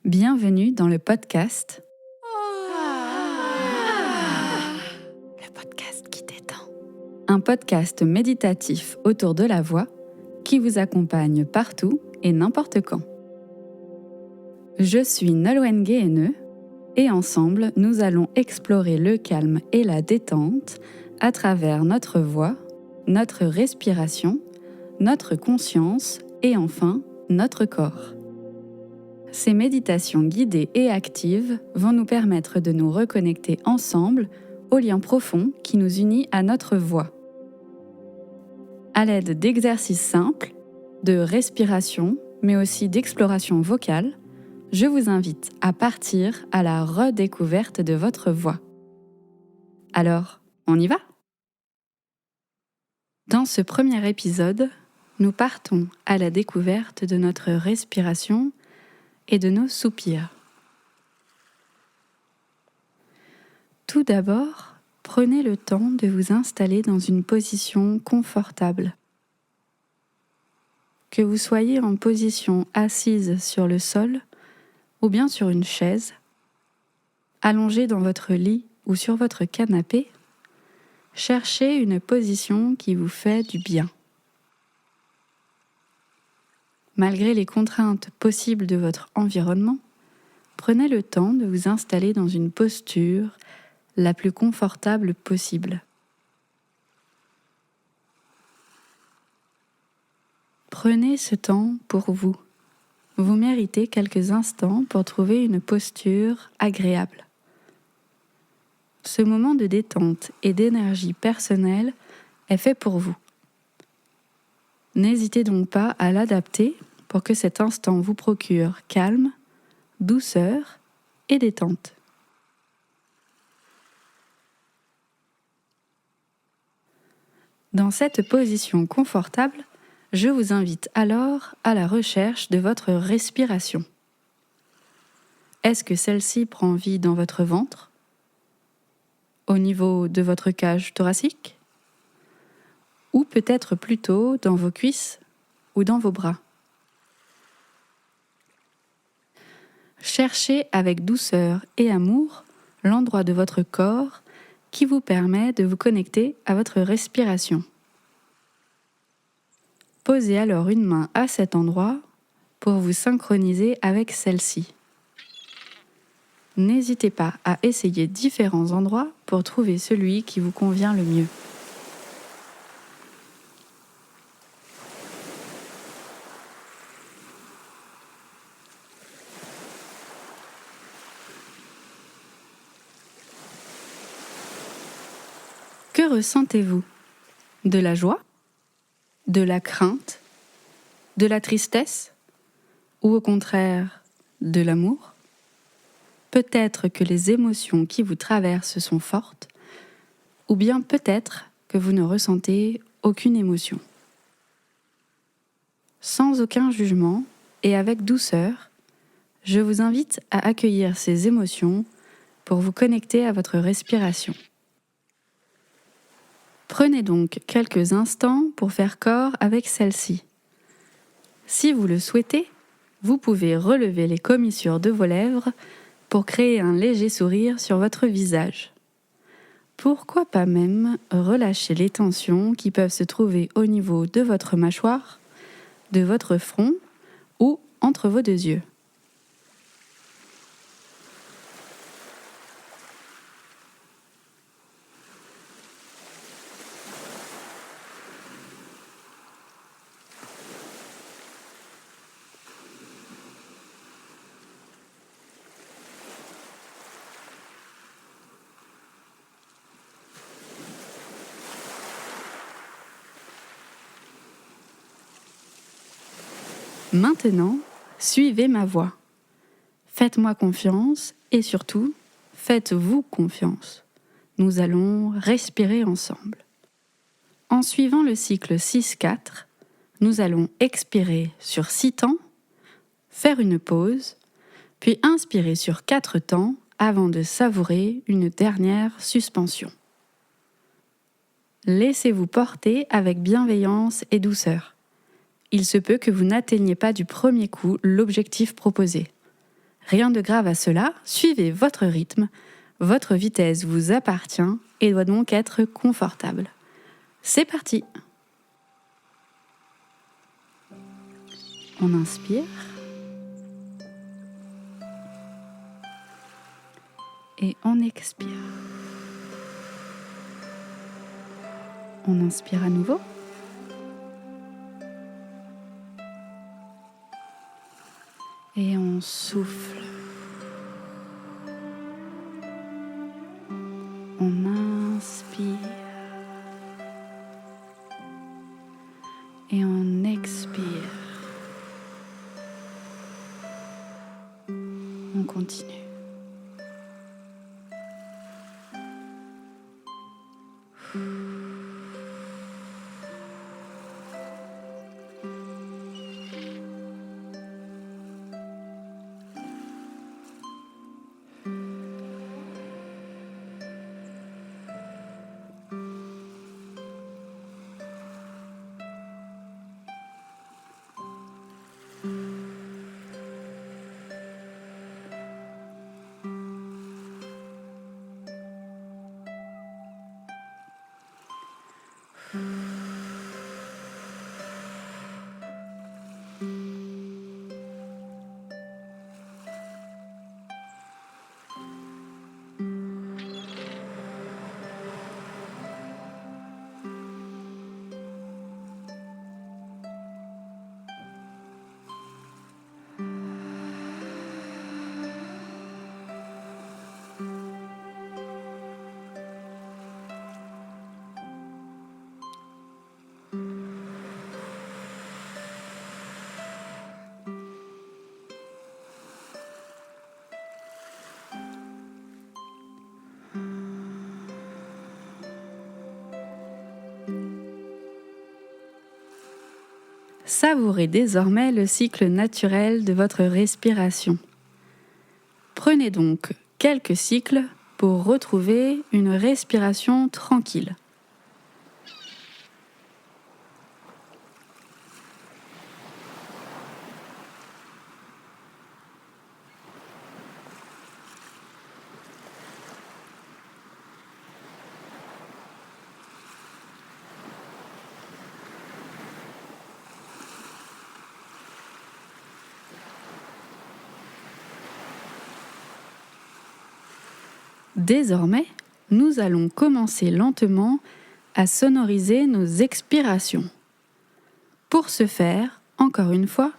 Bienvenue dans le podcast. Le podcast qui détend. Un podcast méditatif autour de la voix qui vous accompagne partout et n'importe quand. Je suis Nolwenn Guéheneux et ensemble, nous allons explorer le calme et la détente à travers notre voix, notre respiration, notre conscience et enfin notre corps. Ces méditations guidées et actives vont nous permettre de nous reconnecter ensemble au lien profond qui nous unit à notre voix. À l'aide d'exercices simples, de respiration, mais aussi d'exploration vocale, je vous invite à partir à la redécouverte de votre voix. Alors, on y va ? Dans ce premier épisode, nous partons à la découverte de notre respiration et de nos soupirs. Tout d'abord, prenez le temps de vous installer dans une position confortable. Que vous soyez en position assise sur le sol ou bien sur une chaise, allongé dans votre lit ou sur votre canapé, cherchez une position qui vous fait du bien. Malgré les contraintes possibles de votre environnement, prenez le temps de vous installer dans une posture la plus confortable possible. Prenez ce temps pour vous. Vous méritez quelques instants pour trouver une posture agréable. Ce moment de détente et d'énergie personnelle est fait pour vous. N'hésitez donc pas à l'adapter pour que cet instant vous procure calme, douceur et détente. Dans cette position confortable, je vous invite alors à la recherche de votre respiration. Est-ce que celle-ci prend vie dans votre ventre, au niveau de votre cage thoracique, ou peut-être plutôt dans vos cuisses ou dans vos bras? Cherchez avec douceur et amour l'endroit de votre corps qui vous permet de vous connecter à votre respiration. Posez alors une main à cet endroit pour vous synchroniser avec celle-ci. N'hésitez pas à essayer différents endroits pour trouver celui qui vous convient le mieux. Que ressentez-vous ? De la joie ? De la crainte ? De la tristesse ? Ou au contraire, de l'amour ? Peut-être que les émotions qui vous traversent sont fortes, ou bien peut-être que vous ne ressentez aucune émotion. Sans aucun jugement et avec douceur, je vous invite à accueillir ces émotions pour vous connecter à votre respiration. Prenez donc quelques instants pour faire corps avec celle-ci. Si vous le souhaitez, vous pouvez relever les commissures de vos lèvres pour créer un léger sourire sur votre visage. Pourquoi pas même relâcher les tensions qui peuvent se trouver au niveau de votre mâchoire, de votre front ou entre vos deux yeux. Maintenant, suivez ma voix. Faites-moi confiance et surtout, faites-vous confiance. Nous allons respirer ensemble. En suivant le cycle 6-4, nous allons expirer sur 6 temps, faire une pause, puis inspirer sur 4 temps avant de savourer une dernière suspension. Laissez-vous porter avec bienveillance et douceur. Il se peut que vous n'atteigniez pas du premier coup l'objectif proposé. Rien de grave à cela, suivez votre rythme, votre vitesse vous appartient et doit donc être confortable. C'est parti! On inspire. Et on expire. On inspire à nouveau. Et on souffle. On inspire. Et on expire. On continue. Savourez désormais le cycle naturel de votre respiration. Prenez donc quelques cycles pour retrouver une respiration tranquille. Désormais, nous allons commencer lentement à sonoriser nos expirations. Pour ce faire, encore une fois,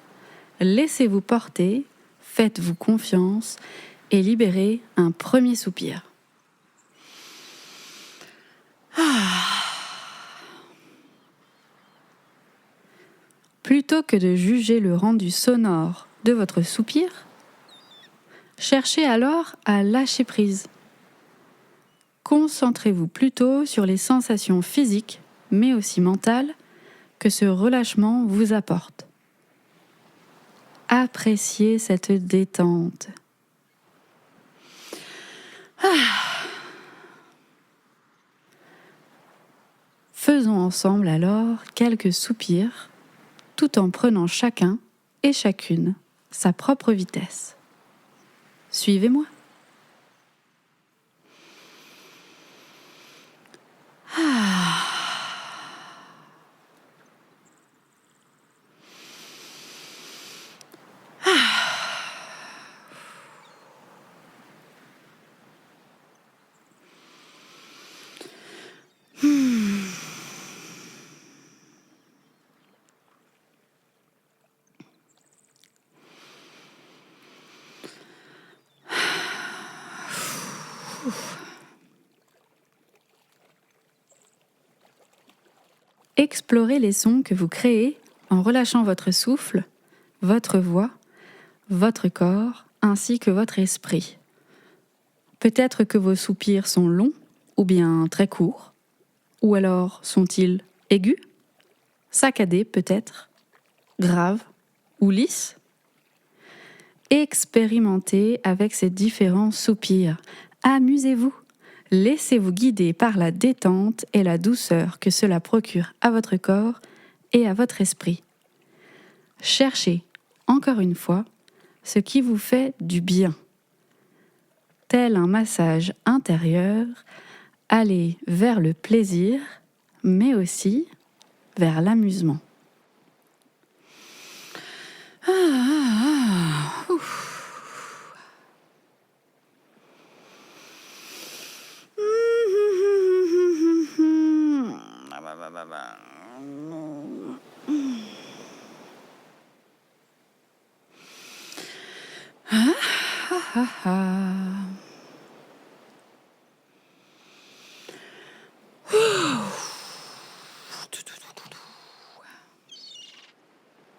laissez-vous porter, faites-vous confiance et libérez un premier soupir. Plutôt que de juger le rendu sonore de votre soupir, cherchez alors à lâcher prise. Concentrez-vous plutôt sur les sensations physiques, mais aussi mentales, que ce relâchement vous apporte. Appréciez cette détente. Faisons ensemble alors quelques soupirs, tout en prenant chacun et chacune sa propre vitesse. Suivez-moi. Explorez les sons que vous créez en relâchant votre souffle, votre voix, votre corps ainsi que votre esprit. Peut-être que vos soupirs sont longs ou bien très courts, ou alors sont-ils aigus, saccadés peut-être, graves ou lisses. Expérimentez avec ces différents soupirs. Amusez-vous. Laissez-vous guider par la détente et la douceur que cela procure à votre corps et à votre esprit. Cherchez, encore une fois, ce qui vous fait du bien. Tel un massage intérieur, allez vers le plaisir, mais aussi vers l'amusement.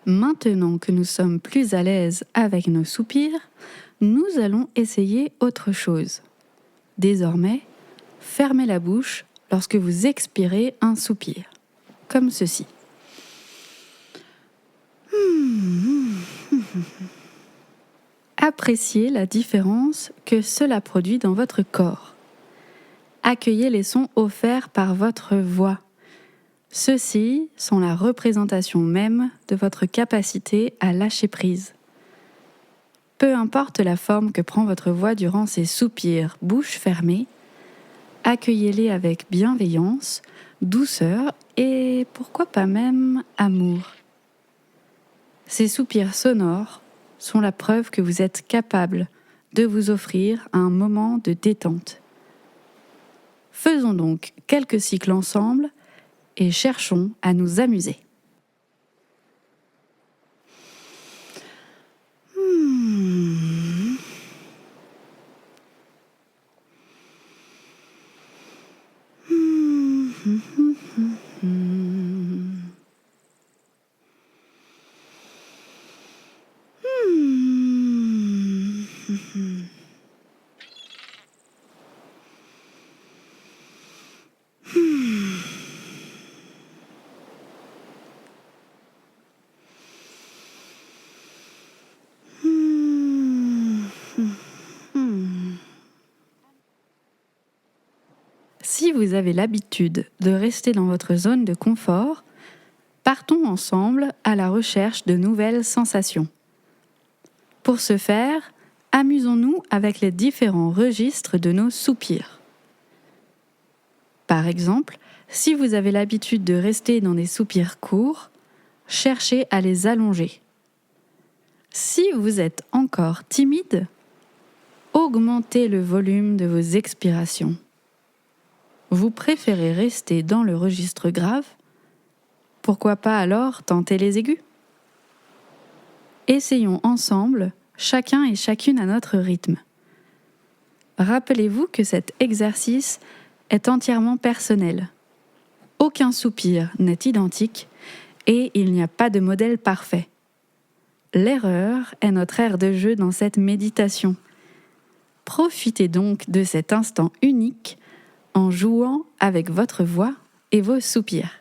Maintenant que nous sommes plus à l'aise avec nos soupirs, nous allons essayer autre chose. Désormais, fermez la bouche lorsque vous expirez un soupir, comme ceci. Appréciez la différence que cela produit dans votre corps. Accueillez les sons offerts par votre voix. Ceux-ci sont la représentation même de votre capacité à lâcher prise. Peu importe la forme que prend votre voix durant ces soupirs bouche fermée, accueillez-les avec bienveillance, douceur et pourquoi pas même amour. Ces soupirs sonores sont la preuve que vous êtes capable de vous offrir un moment de détente. Faisons donc quelques cycles ensemble et cherchons à nous amuser. Si vous avez l'habitude de rester dans votre zone de confort, partons ensemble à la recherche de nouvelles sensations. Pour ce faire, amusons-nous avec les différents registres de nos soupirs. Par exemple, si vous avez l'habitude de rester dans des soupirs courts, cherchez à les allonger. Si vous êtes encore timide, augmentez le volume de vos expirations. Vous préférez rester dans le registre grave? Pourquoi pas alors tenter les aigus? Essayons ensemble, chacun et chacune à notre rythme. Rappelez-vous que cet exercice est entièrement personnel. Aucun soupir n'est identique et il n'y a pas de modèle parfait. L'erreur est notre aire de jeu dans cette méditation. Profitez donc de cet instant unique en jouant avec votre voix et vos soupirs.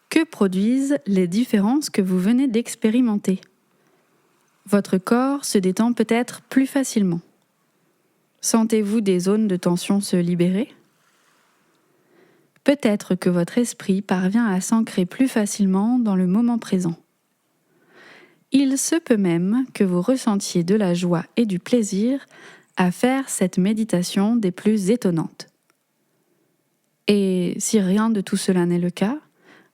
Que produisent les différences que vous venez d'expérimenter? Votre corps se détend peut-être plus facilement. Sentez-vous des zones de tension se libérer? Peut-être que votre esprit parvient à s'ancrer plus facilement dans le moment présent. Il se peut même que vous ressentiez de la joie et du plaisir à faire cette méditation des plus étonnantes. Et si rien de tout cela n'est le cas,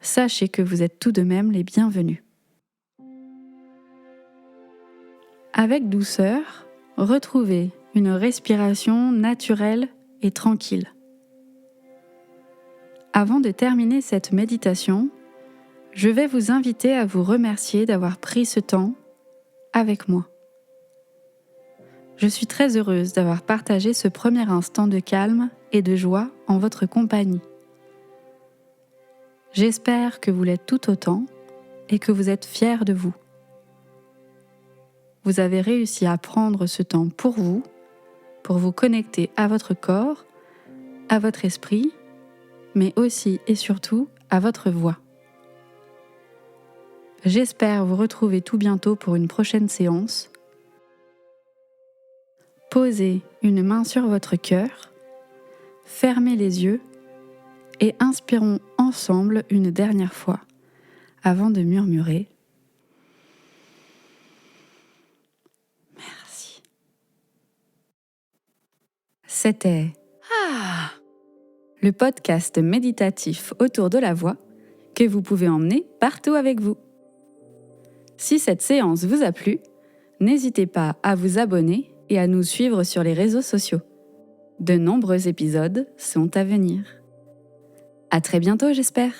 sachez que vous êtes tout de même les bienvenus. Avec douceur, retrouvez une respiration naturelle et tranquille. Avant de terminer cette méditation, je vais vous inviter à vous remercier d'avoir pris ce temps avec moi. Je suis très heureuse d'avoir partagé ce premier instant de calme et de joie en votre compagnie. J'espère que vous l'êtes tout autant et que vous êtes fiers de vous. Vous avez réussi à prendre ce temps pour vous connecter à votre corps, à votre esprit, mais aussi et surtout à votre voix. J'espère vous retrouver tout bientôt pour une prochaine séance. Posez une main sur votre cœur, fermez les yeux et inspirons ensemble une dernière fois avant de murmurer « Merci ». C'était le podcast méditatif autour de la voix que vous pouvez emmener partout avec vous. Si cette séance vous a plu, n'hésitez pas à vous abonner et à nous suivre sur les réseaux sociaux. De nombreux épisodes sont à venir. À très bientôt, j'espère.